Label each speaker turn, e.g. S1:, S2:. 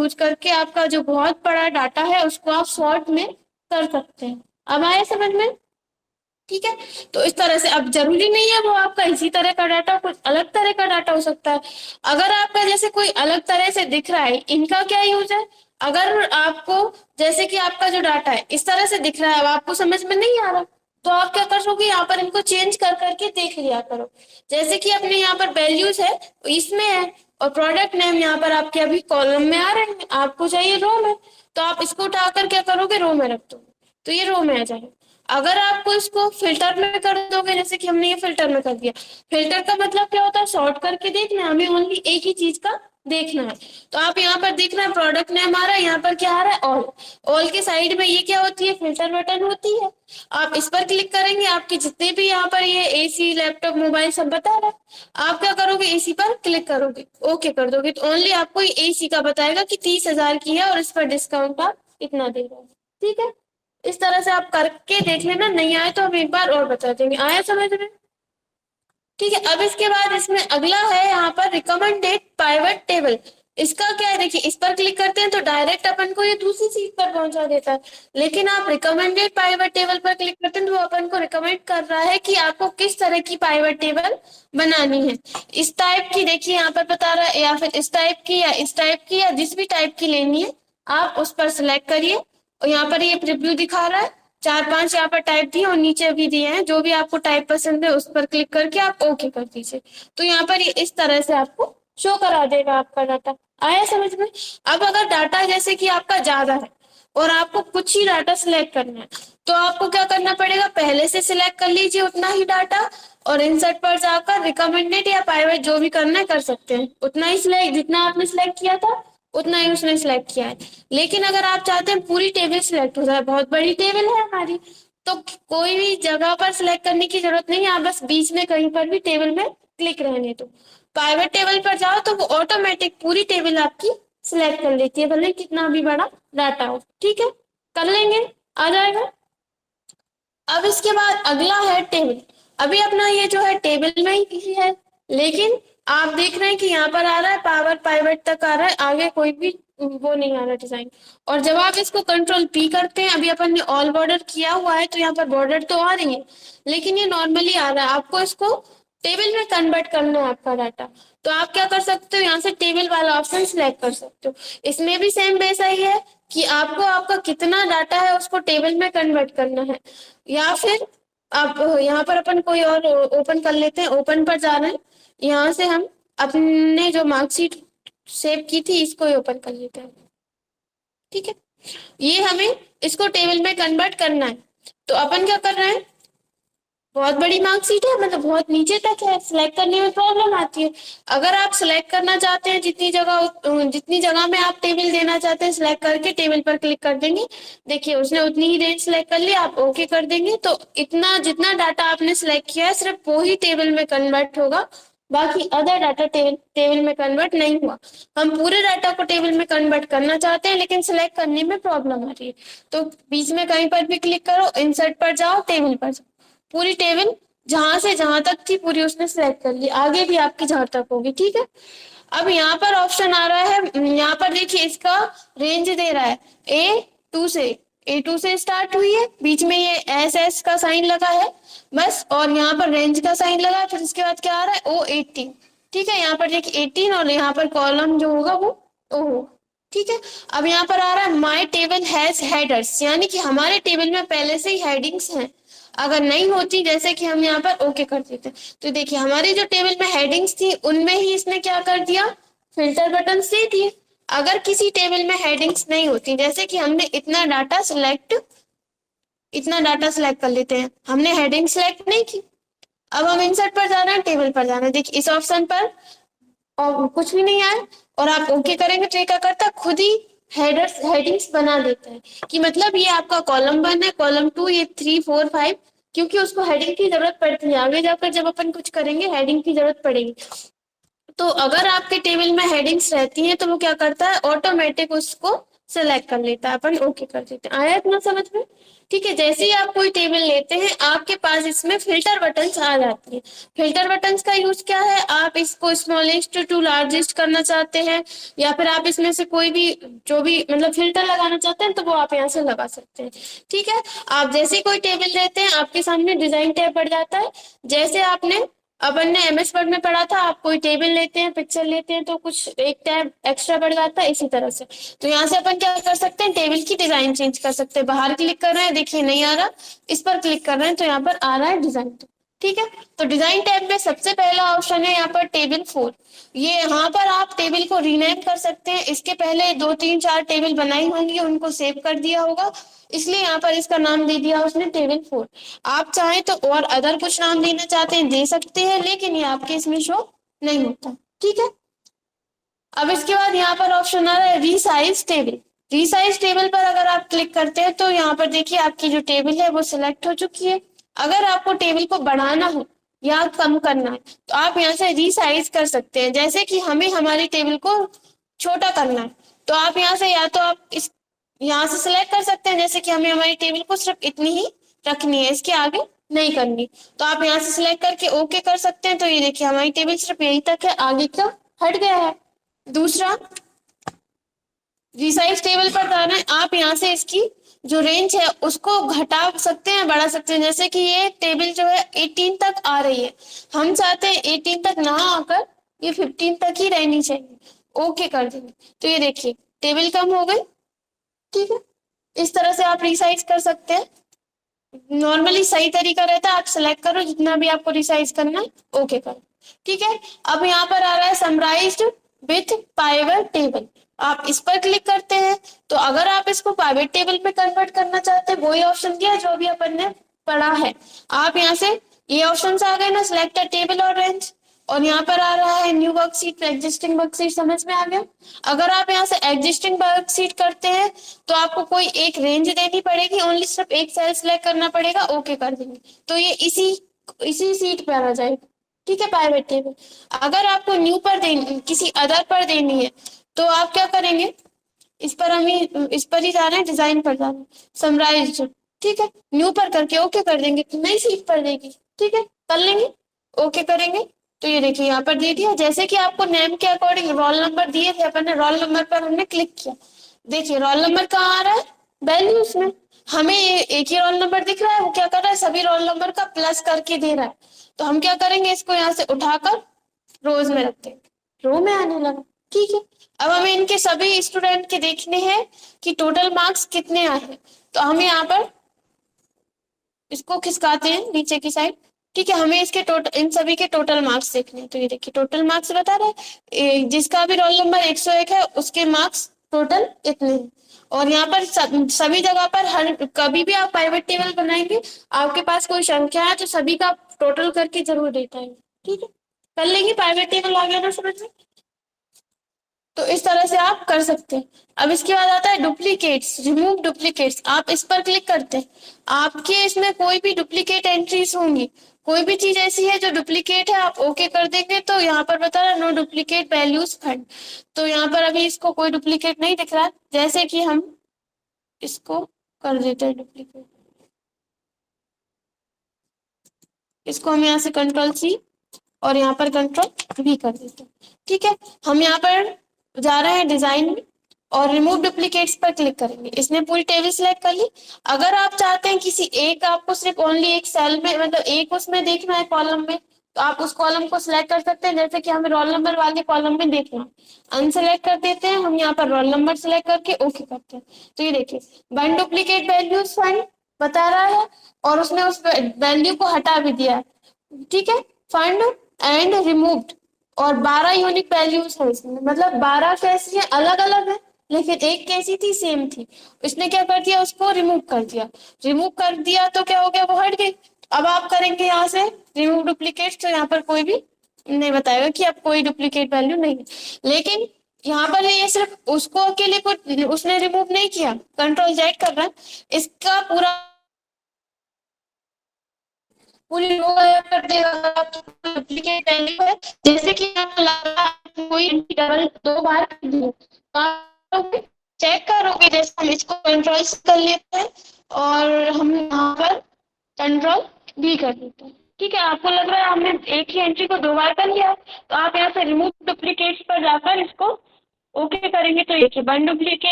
S1: Use करके आपका जो बहुत बड़ा डाटा है उसको आप शॉर्ट में कर सकते हैं। अब आया समझ में? ठीक है। तो इस तरह से, अब जरूरी नहीं है वो आपका इसी तरह का डाटा, कुछ अलग तरह का डाटा हो सकता है। अगर आपका जैसे कोई अलग तरह से दिख रहा है, इनका क्या यूज है? अगर आपको जैसे कि आपका जो डाटा है इस तरह से दिख रहा है, अब आपको समझ में नहीं आ रहा, तो आप क्या करोगे, यहाँ पर इनको चेंज कर करके देख लिया करो। जैसे कि अपने यहाँ पर वैल्यूज है इसमें है, और प्रोडक्ट नेम यहाँ पर आपके अभी कॉलम में आ रहे हैं, आपको चाहिए रो में, तो आप इसको उठाकर क्या करोगे, रो में रख दो, तो ये रो में आ जाएगा। अगर आपको इसको फिल्टर में कर दोगे, जैसे कि हमने ये फिल्टर में कर दिया, फिल्टर का मतलब क्या होता है, सॉर्ट करके देखना है, हमें ओनली एक ही चीज का देखना है। तो आप यहाँ पर देखना है प्रोडक्ट नेम आ रहा है, यहाँ पर क्या आ रहा है, ऑल। ऑल के साइड में ये क्या होती है, फिल्टर बटन होती है। आप इस पर क्लिक करेंगे, आपके जितने भी यहाँ पर ये एसी लैपटॉप मोबाइल सब बता रहा है, आप क्या करोगे, एसी पर क्लिक करोगे, ओके कर दोगे, तो ओनली आपको एसी का बताएगा कि 30,000 की है और इस पर डिस्काउंट आप इतना दे रहे हो। ठीक है। इस तरह से आप करके देख लेना, नहीं आए तो हम एक बार और बता देंगे। आया समझ में? ठीक है। अब इसके बाद इसमें अगला है यहाँ पर रिकमेंडेड पाइवट टेबल। इसका क्या है, देखिए इस पर क्लिक करते हैं तो डायरेक्ट अपन को ये दूसरी चीज पर पहुंचा देता है, लेकिन आप रिकमेंडेड पाइवट टेबल पर क्लिक करते हैं तो वो अपन को रिकमेंड कर रहा है कि आपको किस तरह की पाइवट टेबल बनानी है। इस टाइप की, देखिए यहाँ पर बता रहा है, या फिर इस टाइप की, या इस टाइप की, या जिस भी टाइप की लेनी है आप उस पर सिलेक्ट करिए। और यहाँ पर ये प्रीव्यू दिखा रहा है, 4-5 यहाँ पर टाइप दिए और नीचे भी दिए हैं, जो भी आपको टाइप पसंद है उस पर क्लिक करके आप ओके कर दीजिए। तो यहाँ पर ये इस तरह से आपको शो करा देगा आपका डाटा। आया समझ में? अब अगर डाटा जैसे कि आपका ज्यादा है और आपको कुछ ही डाटा सिलेक्ट करना है, तो आपको क्या करना पड़ेगा, पहले से सिलेक्ट कर लीजिए उतना ही डाटा, और इंसर्ट पर जाकर रिकमेंडेड या प्राइवेट जो भी करना है कर सकते हैं, उतना ही सिलेक्ट, जितना आपने सिलेक्ट किया था उतना ही उसने सिलेक्ट किया है। लेकिन अगर आप चाहते हैं पूरी टेबल सिलेक्ट हो जाए, बहुत बड़ी टेबल है हमारी, तो कोई भी जगह पर सिलेक्ट करने की जरूरत नहीं है, आप बस बीच में कहीं पर भी टेबल में क्लिक रहने दो। प्राइवेट टेबल पर जाओ तो वो ऑटोमेटिक पूरी टेबल आपकी सिलेक्ट कर लेती है, भले कितना भी बड़ा डाटा हो। ठीक है, कर लेंगे, आ जाएगा। अब इसके बाद अगला है टेबल। अभी अपना ये जो है टेबल में ही है, लेकिन आप देख रहे हैं कि यहाँ पर आ रहा है पावर पाइवट तक आ रहा है, आगे कोई भी वो नहीं आ रहा डिजाइन। और जब आप इसको कंट्रोल पी करते हैं, अभी अपन ने ऑल बॉर्डर किया हुआ है तो यहाँ पर बॉर्डर तो आ रही है, लेकिन ये नॉर्मली आ रहा है। आपको इसको टेबल में कन्वर्ट करना है आपका डाटा, तो आप क्या कर सकते हो, यहाँ से टेबल वाला ऑप्शन सिलेक्ट कर सकते हो। इसमें भी सेम वैसा ही है कि आपको आपका कितना डाटा है उसको टेबल में कन्वर्ट करना है, या फिर आप यहाँ पर अपन कोई और ओपन कर लेते हैं, ओपन पर जाना है, यहाँ से हम अपने जो मार्कशीट सेव की थी इसको ही ओपन कर लेते हैं। ठीक है, ये हमें इसको टेबल में कन्वर्ट करना है। तो अपन क्या कर रहे हैं, बहुत बड़ी मार्कशीट है, मतलब बहुत नीचे तक है, सिलेक्ट करने में प्रॉब्लम आती है। अगर आप सिलेक्ट करना चाहते हैं जितनी जगह में आप टेबल देना चाहते हैं, सिलेक्ट करके टेबल पर क्लिक कर देंगे, देखिए उसने उतनी ही रेंज सिलेक्ट कर ली, आप ओके कर देंगे तो इतना जितना डाटा आपने सिलेक्ट किया है सिर्फ वो ही टेबल में कन्वर्ट होगा, बाकी अदर डाटा टेबल में कन्वर्ट नहीं हुआ। हम पूरे डाटा को टेबल में कन्वर्ट करना चाहते हैं लेकिन सिलेक्ट करने में प्रॉब्लम आ रही है, तो बीच में कहीं पर भी क्लिक करो, इंसर्ट पर जाओ, टेबल पर जाओ, पूरी टेबल जहां से जहां तक थी पूरी उसने सिलेक्ट कर ली, आगे भी आपकी जहां तक होगी। ठीक है, अब यहाँ पर ऑप्शन आ रहा है, यहाँ पर देखिए इसका रेंज दे रहा है A2 से, A2 से स्टार्ट हुई है, बीच में ये SS का साइन लगा है बस, और यहाँ पर रेंज का साइन लगा है, फिर इसके बाद क्या आ रहा है O18। ठीक है, यहाँ पर देखिए 18 और यहाँ पर कॉलम जो होगा वो O। ठीक है, अब यहाँ पर आ रहा है माई टेबल हैज हेडर्स, यानी कि हमारे टेबल में पहले से ही हेडिंग्स हैं, अगर नहीं होती जैसे कि हम यहाँ पर ओके कर देते, तो देखिए हमारी जो टेबल में हेडिंग्स थी उनमें ही इसने क्या कर दिया, फिल्टर बटन दे दिए। अगर किसी टेबल में हेडिंग्स नहीं होती, जैसे कि हमने इतना डाटा सिलेक्ट कर लेते हैं, हमने हेडिंग सिलेक्ट नहीं की, अब हम इंसर्ट पर जाना है, टेबल पर जाना है, देखिए इस ऑप्शन पर और कुछ भी नहीं आया, और आप ओके करेंगे तो ये क्या करता है, खुद ही हेडिंग्स बना देता है, कि मतलब ये आपका कॉलम 1 है, कॉलम 2, ये 3, 4, 5, क्योंकि उसको हेडिंग की जरूरत पड़ती है, आगे जाकर जब अपन कुछ करेंगे हेडिंग की जरूरत पड़ेगी। तो अगर आपके टेबल में हेडिंग्स रहती हैं तो वो क्या करता है, ऑटोमेटिक उसको सेलेक्ट कर लेता है, अपन ओके कर देते हैं। आया इतना समझ में? ठीक है, जैसे ही आप कोई टेबल लेते हैं आपके पास इसमें फिल्टर बटन्स आ जाती है। फिल्टर बटन्स का यूज क्या है, आप इसको स्मॉलेस्ट टू लार्जेस्ट करना चाहते हैं, या फिर आप इसमें से कोई भी जो भी मतलब फिल्टर लगाना चाहते हैं तो वो आप यहाँ से लगा सकते हैं। ठीक है, आप जैसे ही कोई टेबल लेते हैं आपके सामने डिजाइन टैब बढ़ जाता है। जैसे आपने अपन ने एमएस वर्ड में पढ़ा था, आप कोई टेबल लेते हैं, पिक्चर लेते हैं तो कुछ एक टैब एक्स्ट्रा बढ़ जाता है, इसी तरह से। तो यहाँ से अपन क्या कर सकते हैं, टेबल की डिजाइन चेंज कर सकते हैं। बाहर क्लिक कर रहे हैं, देखिए नहीं आ रहा, इस पर क्लिक कर रहे हैं तो यहाँ पर आ रहा है डिजाइन। ठीक है, तो डिजाइन टैब में सबसे पहला ऑप्शन है यहाँ पर टेबल 4। ये यहाँ पर आप टेबल को रीनेम कर सकते हैं। इसके पहले 2 3 4 टेबल बनाई होंगी, उनको सेव कर दिया होगा, इसलिए यहाँ पर इसका नाम दे दिया उसने टेबल 4। आप चाहें तो और अदर कुछ नाम देना चाहते हैं दे सकते हैं, लेकिन ये आपके इसमें शो नहीं होता। ठीक है, अब इसके बाद यहाँ पर ऑप्शन आ रहा है रीसाइज टेबल। रीसाइज टेबल पर अगर आप क्लिक करते हैं तो यहाँ पर देखिए आपकी जो टेबल है वो सिलेक्ट हो चुकी है। अगर आपको टेबल को बढ़ाना हो या कम करना है तो आप यहाँ से रीसाइज कर सकते हैं। जैसे कि हमें हमारी टेबल को छोटा करना है तो आप यहाँ से या तो आप इस यहाँ से सिलेक्ट कर सकते हैं, जैसे कि हमें हमारी टेबल को सिर्फ इतनी ही रखनी है, इसके आगे नहीं करनी, तो आप यहाँ से सिलेक्ट करके ओके कर सकते हैं। तो ये देखिए हमारी टेबल सिर्फ यही तक है, आगे का हट गया है। दूसरा, रिसाइज टेबल पर जाना है, आप यहाँ से इसकी जो रेंज है उसको घटा सकते हैं, बढ़ा सकते हैं। जैसे कि ये टेबल जो है 18 तक आ रही है, हम चाहते हैं 18 तक ना आकर ये 15 तक ही रहनी चाहिए, ओके कर देंगे तो ये देखिए टेबल कम हो गई। ठीक है, इस तरह से आप रिसाइज कर सकते हैं। नॉर्मली सही तरीका रहता है, आप सिलेक्ट करो जितना भी आपको रिसाइज करना है, ओके करो। ठीक है, अब यहाँ पर आ रहा है समराइज्ड विथ पाइवट टेबल, आप इस पर क्लिक करते हैं तो अगर आप इसको पाइवट टेबल में कन्वर्ट करना चाहते हैं, वही ऑप्शन दिया जो भी अपन ने पढ़ा है। आप यहाँ से ये ऑप्शन आ गए ना, सिलेक्ट टेबल और रेंज, और यहाँ पर आ रहा है न्यू वर्कशीट, एग्जिस्टिंग वर्कशीट, समझ में आ गया। अगर आप यहाँ से एग्जिस्टिंग वर्कशीट करते हैं तो आपको कोई एक रेंज देनी पड़ेगी, ओनली सिर्फ एक सेल सिलेक्ट करना पड़ेगा, ओके कर देंगे तो ये इसी सीट पे आ जाएगा। ठीक है, प्राइवेट टेबल। अगर आपको न्यू पर देनी, किसी अदर पर देनी है तो आप क्या करेंगे, इस पर ही जा रहे हैं, डिजाइन पर जा रहे हैं, समराइज। ठीक है, न्यू पर करके ओके कर देंगे तो नई सीट पर देगी। ठीक है, कर लेंगे, ओके करेंगे तो ये देखिए यहाँ पर दे दिया। जैसे कि आपको नेम के अकॉर्डिंग रोल नंबर दिए थे, अपन ने रोल नंबर पर हमने क्लिक किया, देखिए रोल नंबर कहाँ आ रहा है, वैल्यूज में। हमें एक ही रोल नंबर दिख रहा है, वो क्या कर रहा है, सभी रोल नंबर का प्लस करके दे रहा है। तो हम क्या करेंगे, इसको यहाँ से उठाकर रोज में रखते हैं, रो में आने लगा। ठीक है, अब हमें इनके सभी स्टूडेंट के देखने हैं कि टोटल मार्क्स कितने आए हैं, तो हम यहाँ पर इसको खिसकाते हैं नीचे की साइड। ठीक है, हमें इसके टोटल, इन सभी के टोटल मार्क्स देखने हैं, तो ये देखिए टोटल मार्क्स बता रहा है, जिसका भी रोल नंबर 101 है उसके मार्क्स टोटल इतने हैं। और यहाँ पर सभी जगह पर हर कभी भी आप प्राइवेट टेबल बनाएंगे, आपके पास कोई संख्या है तो सभी का टोटल करके जरूर देता है। ठीक है, कर लेंगे, प्राइवेट टेबल आ गया ना समझ में। तो इस तरह से आप कर सकते हैं। अब इसके बाद आता है डुप्लीकेट्स, रिमूव डुप्लीकेट्स, आप इस पर क्लिक करते हैं, आपके इसमें कोई भी डुप्लीकेट एंट्रीज होंगी, कोई भी चीज ऐसी है जो डुप्लीकेट है आप ओके कर देंगे तो यहाँ पर बता रहा है नो डुप्लीकेट वैल्यूज फाइंड। तो यहाँ पर अभी इसको कोई डुप्लीकेट नहीं दिख रहा, जैसे कि हम इसको कर देते हैं डुप्लीकेट, इसको हम यहाँ से कंट्रोल C और यहाँ पर कंट्रोल V कर देते हैं। ठीक है, हम यहाँ पर जा रहे हैं डिजाइन में और रिमूव डुप्लीकेट्स पर क्लिक करेंगे, इसने पूरी टेबल सिलेक्ट कर ली। अगर आप चाहते हैं किसी एक, आपको सिर्फ ओनली एक सेल में मतलब एक उसमें देखना है कॉलम में, तो आप उस कॉलम को सिलेक्ट कर सकते हैं। जैसे कि हमें रोल नंबर वाले कॉलम में देखना है, अनसिलेक्ट कर देते हैं, हम यहाँ पर रोल नंबर सिलेक्ट करके ओके करते हैं। तो ये देखिए वन डुप्लीकेट वैल्यूज फाइंड बता रहा है और उसने उस वैल्यू को हटा भी दिया है। ठीक है, फाइंड एंड रिमूव्ड, और 12 यूनिक वैल्यूज है इसमें, मतलब 12 कैसी है, अलग अलग है, लेकिन एक कैसी थी, सेम थी। इसने क्या कर दिया, उसको रिमूव कर दिया। रिमूव कर दिया तो क्या हो गया, वो हट गई। अब आप करेंगे यहाँ से रिमूव डुप्लीकेट, तो यहाँ पर कोई भी नहीं बताएगा कि अब कोई डुप्लीकेट वैल्यू नहीं है। लेकिन यहाँ पर ये सिर्फ उसको अकेले को उसने रिमूव नहीं किया, कंट्रोल Z कर रहा है, इसका पूरी रो गायब कर देगा। डुप्लीकेट वैल्यू है, जैसे कि आप लगा कोई डबल 2 बार चेक करोगे से हम इसको कंट्रोल कर लेते हैं और हम यहाँ पर कंट्रोल भी कर देते हैं। ठीक है, आपको लग रहा है हमने एक ही एंट्री को 2 बार कर लिया, तो आप यहाँ से रिमूव डुप्लीकेट्स पर जाकर इसको ओके करेंगे तो ये 1 डुप्लीकेट